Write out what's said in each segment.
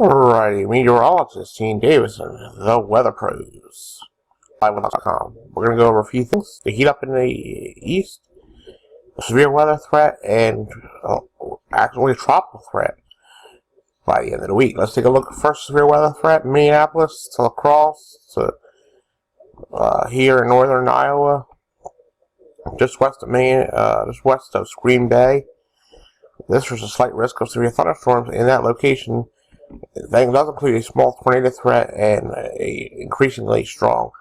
Alrighty, meteorologist Gene Davison, the Weather Pros, liveweather.com. We're going to go over a few things. The heat up in the east, a severe weather threat, and actually a tropical threat by the end of the week. Let's take a look at first severe weather threat, Minneapolis to La Crosse to here in northern Iowa, just west of Maine, just west of Green Bay. This was a slight risk of severe thunderstorms in that location. That does include a small tornado threat and a increasingly strong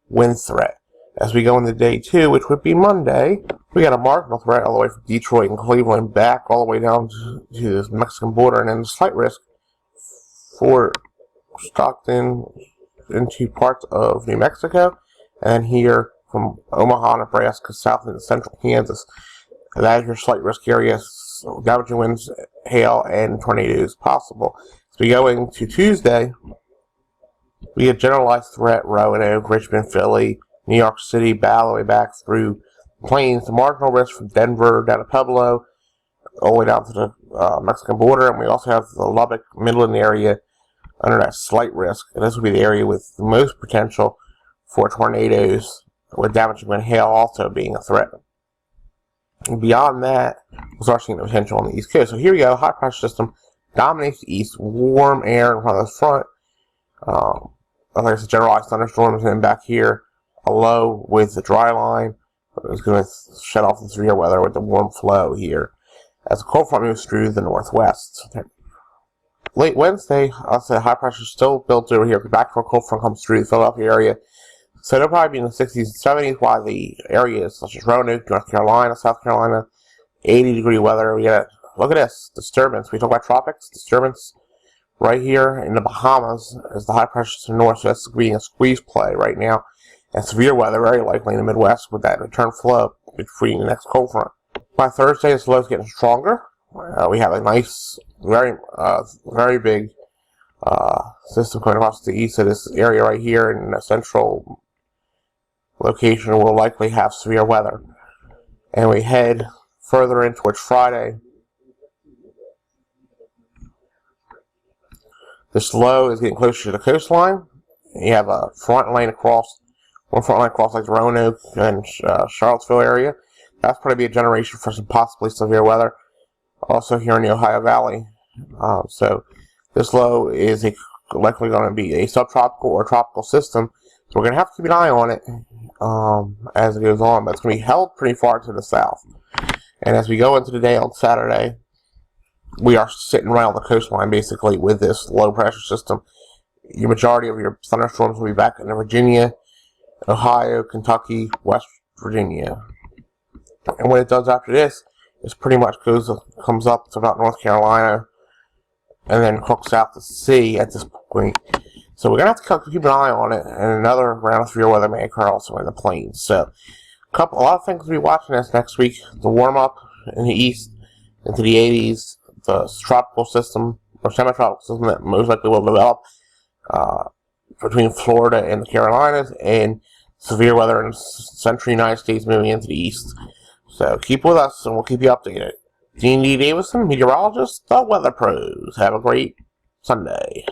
wind threat. As we go into day 2, which would be Monday, we got a marginal threat all the way from Detroit and Cleveland back all the way down to the Mexican border, and then a slight risk for Stockton into parts of New Mexico, and here from Omaha, Nebraska, south into central Kansas. That is your slight risk area. So damaging winds, hail, and tornadoes possible. As we go into Tuesday, we have generalized threat, Roanoke, Richmond, Philly, New York City, all the way back through plains. The marginal risk from Denver down to Pueblo, all the way down to the Mexican border, and we also have the Lubbock, Midland area under that slight risk. And this would be the area with the most potential for tornadoes, with damaging wind, hail also being a threat. And beyond that, we'll start seeing the potential on the East Coast. So here we go, high pressure system dominates the east, warm air in front of the front. Like I said, generalized thunderstorms, and then back here, a low with the dry line. It's going to shut off the severe weather with the warm flow here as the cold front moves through the northwest. Late Wednesday, I'll say high pressure still built over here. Back to a cold front comes through the Philadelphia area. So they'll probably be in the 60s and 70s, while the areas such as Roanoke, North Carolina, South Carolina, 80-degree weather. We got, look at this, disturbance. We talk about tropics, disturbance right here in the Bahamas as the high pressure to the north, so that's being a squeeze play right now. And severe weather very likely in the Midwest with that return flow between the next cold front. By Thursday, the low is getting stronger. We have a nice, very big system coming across the east of this area right here in the central location will likely have severe weather. And we head further in towards Friday. This low is getting closer to the coastline. You have a front lane across, one front line across like the Roanoke and Charlottesville area. That's probably be a generation for some possibly severe weather. Also here in the Ohio Valley. So this low is likely going to be a subtropical or tropical system. So we're going to have to keep an eye on it as it goes on. But it's going to be held pretty far to the south. And as we go into the day on Saturday, we are sitting right on the coastline basically with this low pressure system. Your majority of your thunderstorms will be back in Virginia, Ohio, Kentucky, West Virginia. And what it does after this is pretty much comes up to about North Carolina and then hooks out to sea at this point. So we're going to have to keep an eye on it, and another round of severe weather may occur also in the plains. So a lot of things to be watching this next week. The warm-up in the east into the 80s, the tropical system, or semi-tropical system that most likely will develop between Florida and the Carolinas, and severe weather in the central United States moving into the east. So keep with us, and we'll keep you updated. Gene D. Davison, meteorologist, the Weather Pros. Have a great Sunday.